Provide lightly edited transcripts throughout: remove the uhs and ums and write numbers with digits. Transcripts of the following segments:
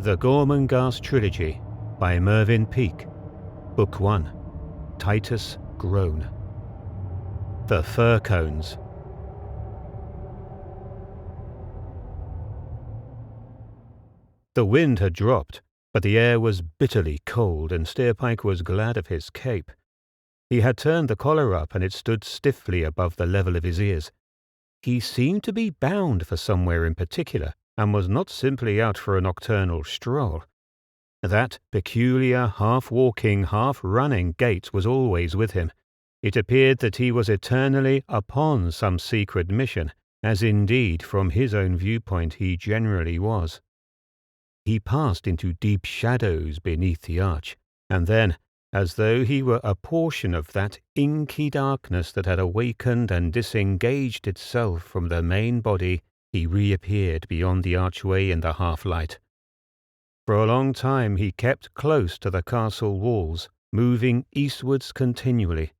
The Gormenghast Trilogy by Mervyn Peake. Book 1. Titus Groan. The Fir Cones. The wind had dropped, but the air was bitterly cold, and Steerpike was glad of his cape. He had turned the collar up, and it stood stiffly above the level of his ears. He seemed to be bound for somewhere in particular, and was not simply out for a nocturnal stroll. That peculiar half-walking, half-running gait was always with him. It appeared that he was eternally upon some secret mission, as indeed from his own viewpoint he generally was. He passed into deep shadows beneath the arch, and then, as though he were a portion of that inky darkness that had awakened and disengaged itself from the main body, he reappeared beyond the archway in the half-light. For a long time he kept close to the castle walls, moving eastwards continually.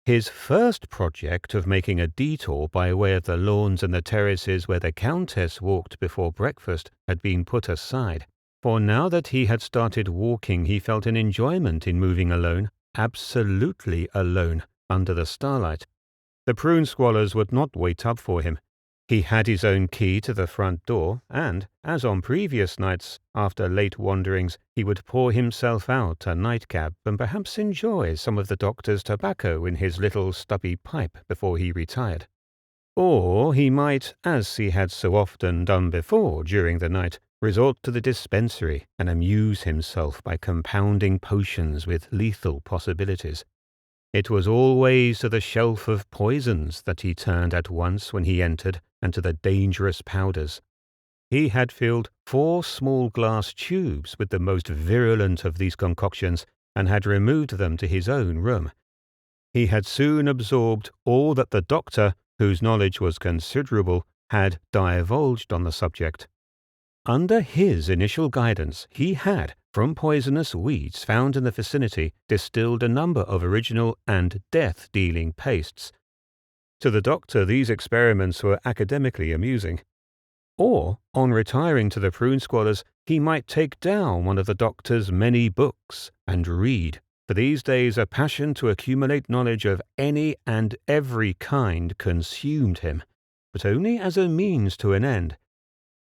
His first project of making a detour by way of the lawns and the terraces where the Countess walked before breakfast had been put aside, for now that he had started walking he felt an enjoyment in moving alone, absolutely alone, under the starlight. The prune squallers would not wait up for him. He had his own key to the front door, and, as on previous nights, after late wanderings, he would pour himself out a nightcap and perhaps enjoy some of the doctor's tobacco in his little stubby pipe before he retired. Or he might, as he had so often done before during the night, resort to the dispensary and amuse himself by compounding potions with lethal possibilities. It was always to the shelf of poisons that he turned at once when he entered, and to the dangerous powders. He had filled 4 small glass tubes with the most virulent of these concoctions, and had removed them to his own room. He had soon absorbed all that the doctor, whose knowledge was considerable, had divulged on the subject. Under his initial guidance, he had, from poisonous weeds found in the vicinity, distilled a number of original and death-dealing pastes. To the doctor these experiments were academically amusing. Or, on retiring to the prune squallers, he might take down one of the doctor's many books and read. For these days a passion to accumulate knowledge of any and every kind consumed him, but only as a means to an end.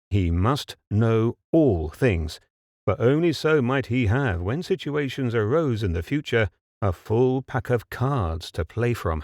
He must know all things, for only so might he have, when situations arose in the future, a full pack of cards to play from.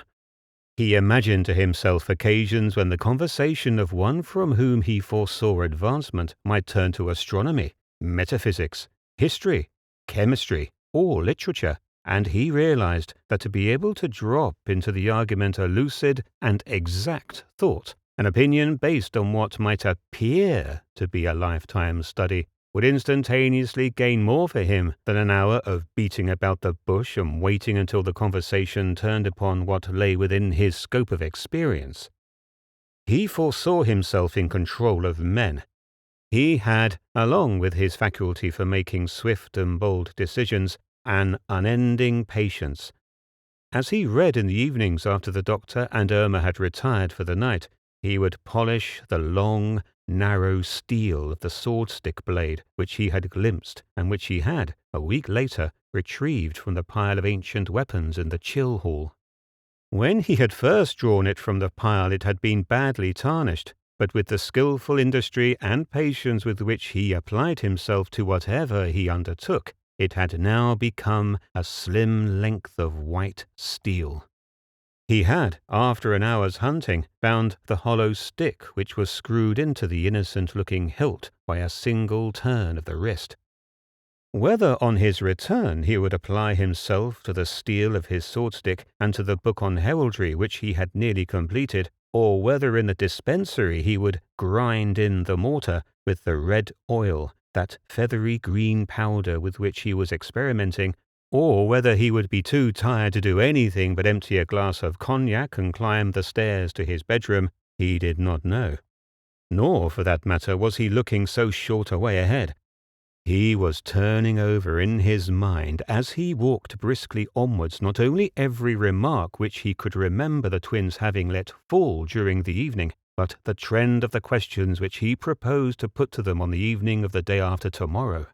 He imagined to himself occasions when the conversation of one from whom he foresaw advancement might turn to astronomy, metaphysics, history, chemistry, or literature, and he realized that to be able to drop into the argument a lucid and exact thought, an opinion based on what might appear to be a lifetime study, would instantaneously gain more for him than an hour of beating about the bush and waiting until the conversation turned upon what lay within his scope of experience. He foresaw himself in control of men. He had, along with his faculty for making swift and bold decisions, an unending patience. As he read in the evenings after the doctor and Irma had retired for the night, he would polish the long, narrow steel of the sword-stick blade which he had glimpsed and which he had, a week later, retrieved from the pile of ancient weapons in the chill hall. When he had first drawn it from the pile it had been badly tarnished, but with the skilful industry and patience with which he applied himself to whatever he undertook, it had now become a slim length of white steel. He had, after an hour's hunting, found the hollow stick which was screwed into the innocent-looking hilt by a single turn of the wrist. Whether on his return he would apply himself to the steel of his sword-stick and to the book on heraldry which he had nearly completed, or whether in the dispensary he would grind in the mortar with the red oil, that feathery green powder with which he was experimenting, or whether he would be too tired to do anything but empty a glass of cognac and climb the stairs to his bedroom, he did not know. Nor, for that matter, was he looking so short a way ahead. He was turning over in his mind, as he walked briskly onwards, not only every remark which he could remember the twins having let fall during the evening, but the trend of the questions which he proposed to put to them on the evening of the day after tomorrow.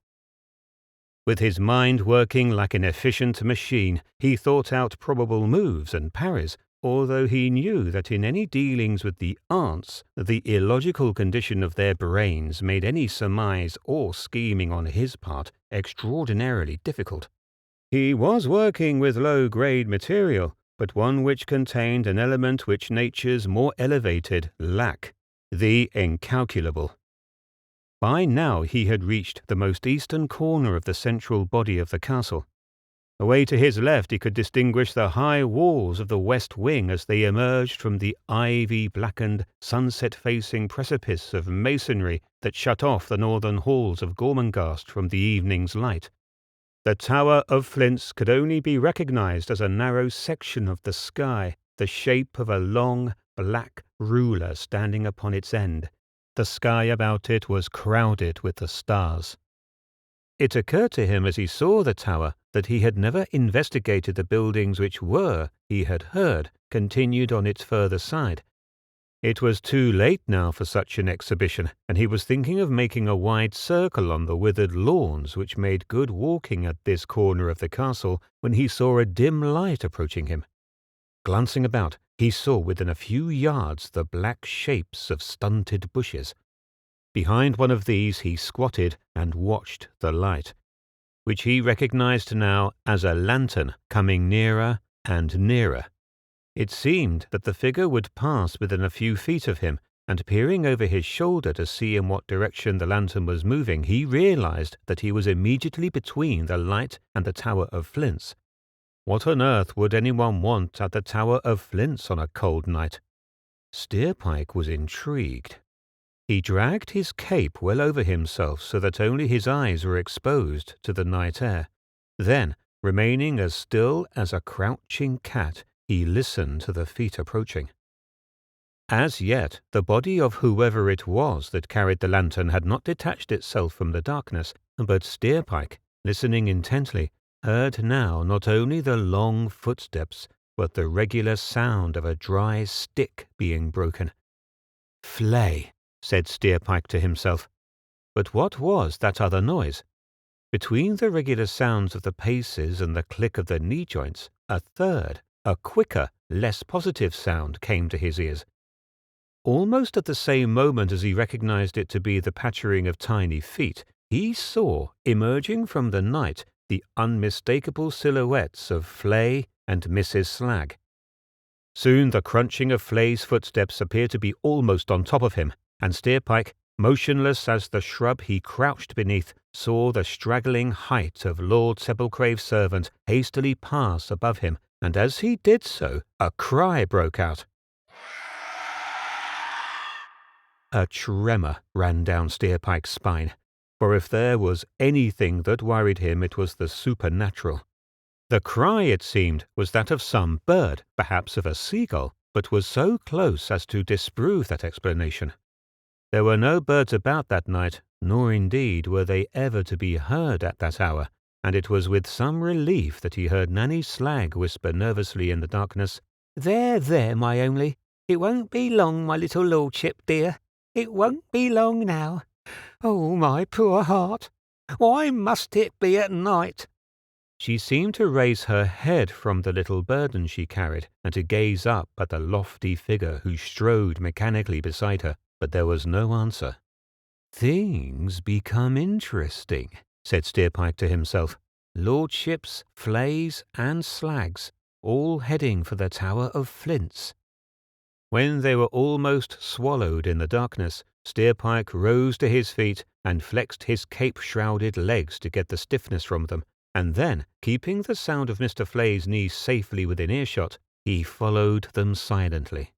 With his mind working like an efficient machine, he thought out probable moves and parries, although he knew that in any dealings with the aunts, the illogical condition of their brains made any surmise or scheming on his part extraordinarily difficult. He was working with low-grade material, but one which contained an element which natures more elevated lack, the incalculable. By now he had reached the most eastern corner of the central body of the castle. Away to his left he could distinguish the high walls of the west wing as they emerged from the ivy-blackened, sunset-facing precipice of masonry that shut off the northern halls of Gormenghast from the evening's light. The Tower of Flints could only be recognized as a narrow section of the sky, the shape of a long, black ruler standing upon its end. The sky about it was crowded with the stars. It occurred to him as he saw the tower that he had never investigated the buildings which were, he had heard, continued on its further side. It was too late now for such an exhibition, and he was thinking of making a wide circle on the withered lawns which made good walking at this corner of the castle when he saw a dim light approaching him. Glancing about, he saw within a few yards the black shapes of stunted bushes. Behind one of these he squatted and watched the light, which he recognized now as a lantern coming nearer and nearer. It seemed that the figure would pass within a few feet of him, and peering over his shoulder to see in what direction the lantern was moving, he realized that he was immediately between the light and the Tower of Flints. What on earth would anyone want at the Tower of Flints on a cold night? Steerpike was intrigued. He dragged his cape well over himself so that only his eyes were exposed to the night air. Then, remaining as still as a crouching cat, he listened to the feet approaching. As yet, the body of whoever it was that carried the lantern had not detached itself from the darkness, but Steerpike, listening intently, heard now not only the long footsteps, but the regular sound of a dry stick being broken. "Flay," said Steerpike to himself. But what was that other noise? Between the regular sounds of the paces and the click of the knee-joints, a third, a quicker, less positive sound came to his ears. Almost at the same moment as he recognized it to be the pattering of tiny feet, he saw, emerging from the night, the unmistakable silhouettes of Flay and Mrs. Slag. Soon the crunching of Flay's footsteps appeared to be almost on top of him, and Steerpike, motionless as the shrub he crouched beneath, saw the straggling height of Lord Sepulchre's servant hastily pass above him, and as he did so, a cry broke out. A tremor ran down Steerpike's spine, for if there was anything that worried him it was the supernatural. The cry, it seemed, was that of some bird, perhaps of a seagull, but was so close as to disprove that explanation. There were no birds about that night, nor indeed were they ever to be heard at that hour, and it was with some relief that he heard Nanny Slag whisper nervously in the darkness, "There, there, my only. It won't be long, my little lordship dear. It won't be long now. Oh, my poor heart! Why must it be at night?" She seemed to raise her head from the little burden she carried, and to gaze up at the lofty figure who strode mechanically beside her, but there was no answer. "Things become interesting," said Steerpike to himself. "Lordships, Flays, and Slags, all heading for the Tower of Flints." When they were almost swallowed in the darkness, Steerpike rose to his feet and flexed his cape-shrouded legs to get the stiffness from them, and then, keeping the sound of Mr. Flay's knees safely within earshot, he followed them silently.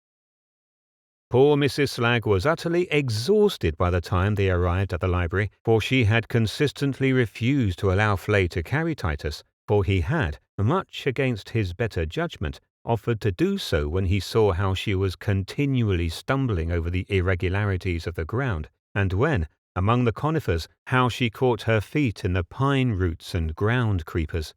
Poor Mrs. Slag was utterly exhausted by the time they arrived at the library, for she had consistently refused to allow Flay to carry Titus, for he had, much against his better judgment, offered to do so when he saw how she was continually stumbling over the irregularities of the ground, and when, among the conifers, how she caught her feet in the pine roots and ground creepers.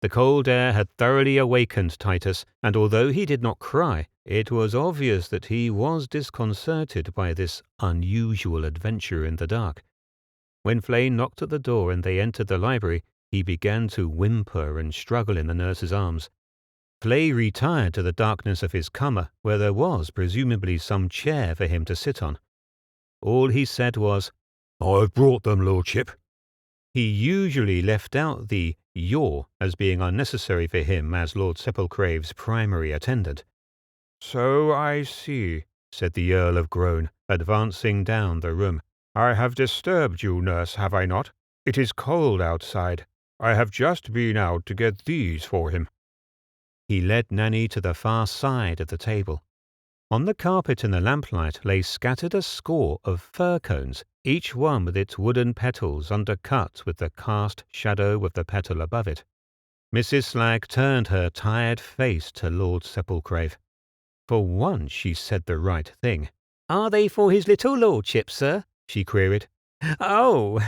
The cold air had thoroughly awakened Titus, and although he did not cry, It was obvious that he was disconcerted by this unusual adventure in the dark. When Flay knocked at the door and they entered the library, he began to whimper and struggle in the nurse's arms. Flay retired to the darkness of his cummer, where there was presumably some chair for him to sit on. All he said was, "I've brought them, Lordship." He usually left out the "your" as being unnecessary for him as Lord Sepulchreve's primary attendant. "So I see," said the Earl of Groan, advancing down the room. "I have disturbed you, nurse, have I not? It is cold outside. I have just been out to get these for him." He led Nanny to the far side of the table. On the carpet in the lamplight lay scattered a score of fir cones, each one with its wooden petals undercut with the cast shadow of the petal above it. Mrs. Slagg turned her tired face to Lord Sepulchreve. For once she said the right thing. "Are they for his little lordship, sir?" she queried. "Oh,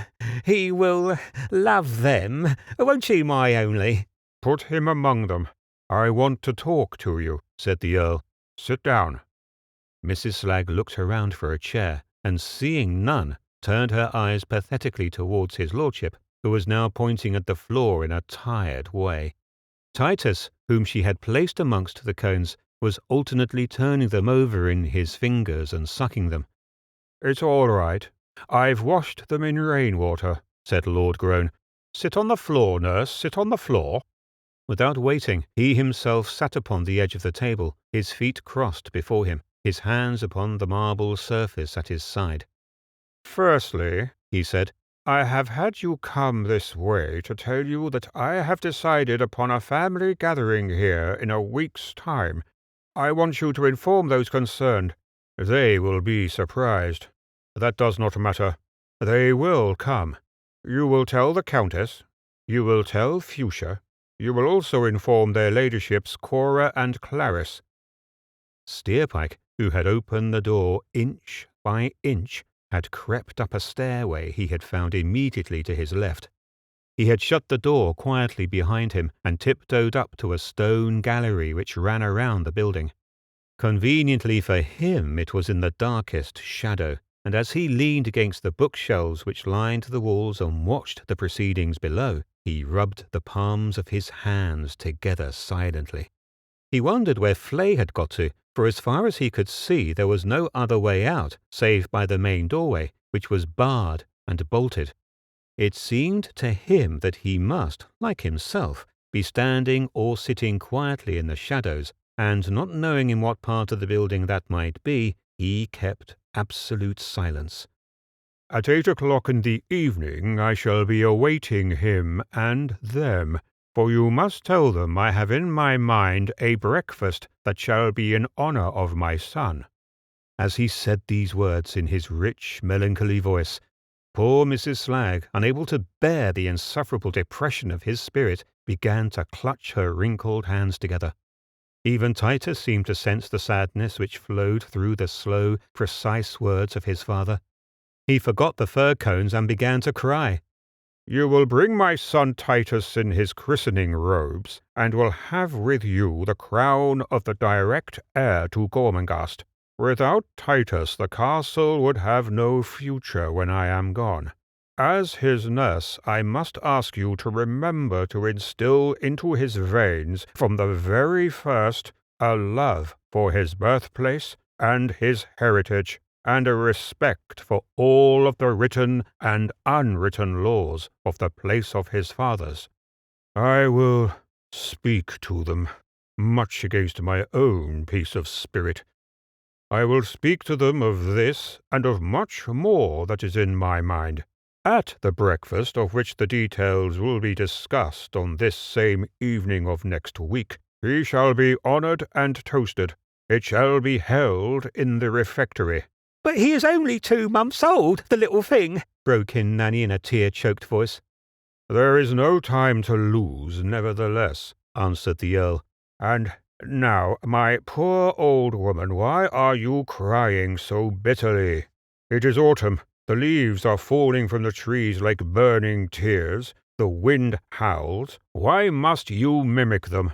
he will love them, won't you, my only?" "Put him among them. I want to talk to you," said the Earl. "Sit down." Mrs. Slagg looked around for a chair, and seeing none, turned her eyes pathetically towards his lordship, who was now pointing at the floor in a tired way. Titus, whom she had placed amongst the cones, was alternately turning them over in his fingers and sucking them. "It's all right. I've washed them in rainwater," said Lord Groan. "Sit on the floor, nurse, sit on the floor." Without waiting, he himself sat upon the edge of the table, his feet crossed before him, his hands upon the marble surface at his side. "Firstly," he said, "I have had you come this way to tell you that I have decided upon a family gathering here in a week's time. I want you to inform those concerned. They will be surprised. That does not matter. They will come. You will tell the Countess. You will tell Fuchsia. You will also inform their ladyships Cora and Clarice." Steerpike, who had opened the door inch by inch, had crept up a stairway he had found immediately to his left. He had shut the door quietly behind him and tiptoed up to a stone gallery which ran around the building. Conveniently for him, it was in the darkest shadow, and as he leaned against the bookshelves which lined the walls and watched the proceedings below, he rubbed the palms of his hands together silently. He wondered where Flay had got to, for as far as he could see there was no other way out save by the main doorway, which was barred and bolted. It seemed to him that he must, like himself, be standing or sitting quietly in the shadows, and not knowing in what part of the building that might be, he kept absolute silence. "At 8 o'clock in the evening I shall be awaiting him and them, for you must tell them I have in my mind a breakfast that shall be in honour of my son." As he said these words in his rich, melancholy voice, poor Mrs. Slagg, unable to bear the insufferable depression of his spirit, began to clutch her wrinkled hands together. Even Titus seemed to sense the sadness which flowed through the slow, precise words of his father. He forgot the fir cones and began to cry. "You will bring my son Titus in his christening robes, and will have with you the crown of the direct heir to Gormenghast. Without Titus the castle would have no future when I am gone. As his nurse, I must ask you to remember to instill into his veins, from the very first, a love for his birthplace and his heritage, and a respect for all of the written and unwritten laws of the place of his fathers. I will speak to them, much against my own peace of spirit. I will speak to them of this and of much more that is in my mind. At the breakfast of which the details will be discussed on this same evening of next week, he shall be honoured and toasted. It shall be held in the refectory." "But he is only 2 months old, the little thing," broke in Nanny in a tear-choked voice. "There is no time to lose, nevertheless," answered the Earl. "And now, my poor old woman, why are you crying so bitterly? It is autumn. The leaves are falling from the trees like burning tears. The wind howls. Why must you mimic them?"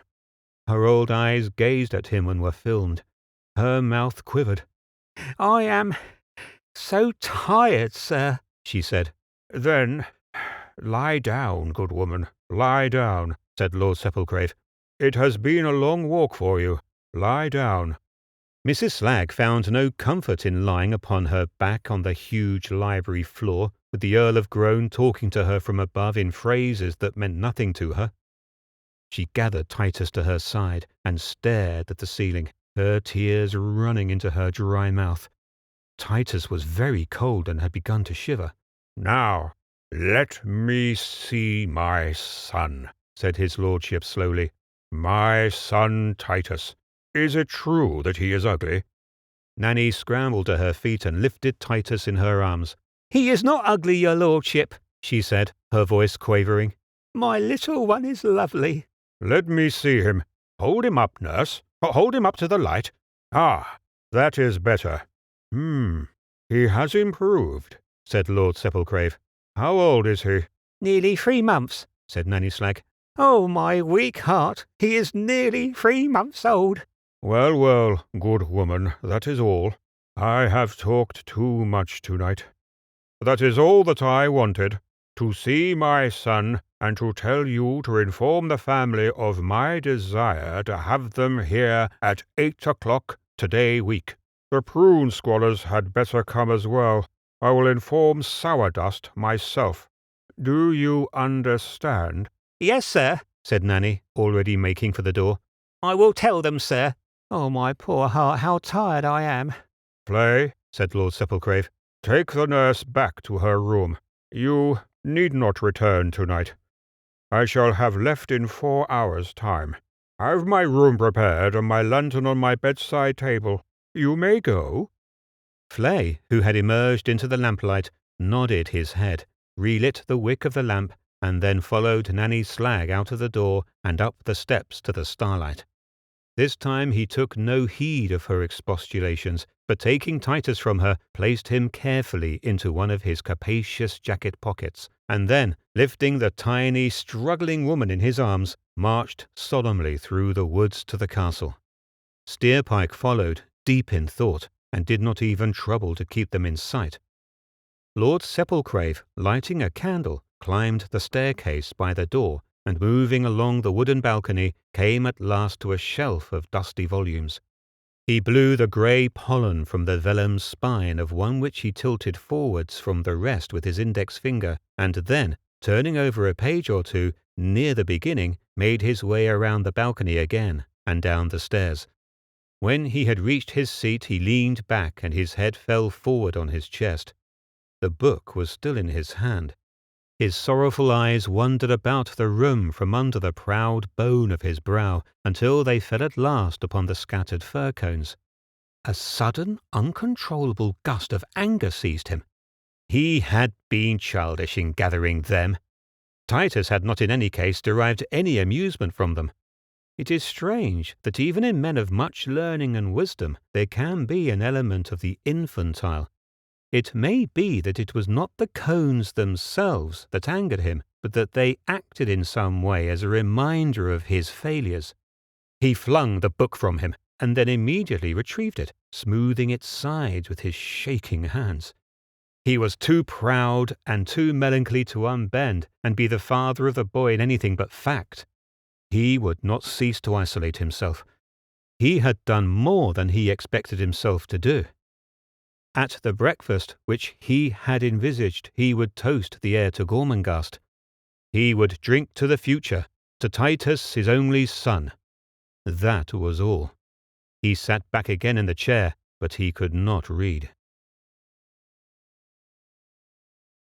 Her old eyes gazed at him and were filmed. Her mouth quivered. "I am so tired, sir," she said. "Then lie down, good woman, lie down," said Lord Sepulcrave. "It has been a long walk for you. Lie down." Mrs. Slagg found no comfort in lying upon her back on the huge library floor, with the Earl of Groan talking to her from above in phrases that meant nothing to her. She gathered Titus to her side and stared at the ceiling, her tears running into her dry mouth. Titus was very cold and had begun to shiver. "Now, let me see my son," said his lordship slowly. "My son Titus. Is it true that he is ugly?" Nanny scrambled to her feet and lifted Titus in her arms. "He is not ugly, your lordship," she said, her voice quavering. "My little one is lovely." "Let me see him. Hold him up, nurse. Hold him up to the light. Ah, that is better. He has improved," said Lord Sepulcrave. "How old is he?" "Nearly 3 months," said Nanny Slagg. "Oh, my weak heart, he is nearly 3 months old." "Well, well, good woman, that is all. I have talked too much tonight. That is all that I wanted, to see my son, and to tell you to inform the family of my desire to have them here at 8 o'clock today week. The prune squallers had better come as well. I will inform Sourdust myself. Do you understand?" "Yes, sir," said Nanny, already making for the door. "I will tell them, sir. Oh, my poor heart, how tired I am." "Play," said Lord Sepulcrave. "Take the nurse back to her room. You need not return tonight. I shall have left in 4 hours' time. I've my room prepared and my lantern on my bedside table. You may go." Flay, who had emerged into the lamplight, nodded his head, relit the wick of the lamp, and then followed Nanny Slagg out of the door and up the steps to the starlight. This time he took no heed of her expostulations, but taking Titus from her, placed him carefully into one of his capacious jacket pockets, and then, lifting the tiny, struggling woman in his arms, marched solemnly through the woods to the castle. Steerpike followed, deep in thought, and did not even trouble to keep them in sight. Lord Sepulcrave, lighting a candle, climbed the staircase by the door, and moving along the wooden balcony, came at last to a shelf of dusty volumes. He blew the grey pollen from the vellum spine of one which he tilted forwards from the rest with his index finger, and then, turning over a page or two, near the beginning, made his way around the balcony again, and down the stairs. When he had reached his seat, he leaned back, and his head fell forward on his chest. The book was still in his hand. His sorrowful eyes wandered about the room from under the proud bone of his brow, until they fell at last upon the scattered fir cones. A sudden, uncontrollable gust of anger seized him. He had been childish in gathering them. Titus had not in any case derived any amusement from them. It is strange that even in men of much learning and wisdom there can be an element of the infantile. It may be that it was not the cones themselves that angered him, but that they acted in some way as a reminder of his failures. He flung the book from him, and then immediately retrieved it, smoothing its sides with his shaking hands. He was too proud and too melancholy to unbend and be the father of the boy in anything but fact. He would not cease to isolate himself. He had done more than he expected himself to do. At the breakfast which he had envisaged, he would toast the heir to Gormenghast. He would drink to the future, to Titus, his only son. That was all. He sat back again in the chair, but he could not read.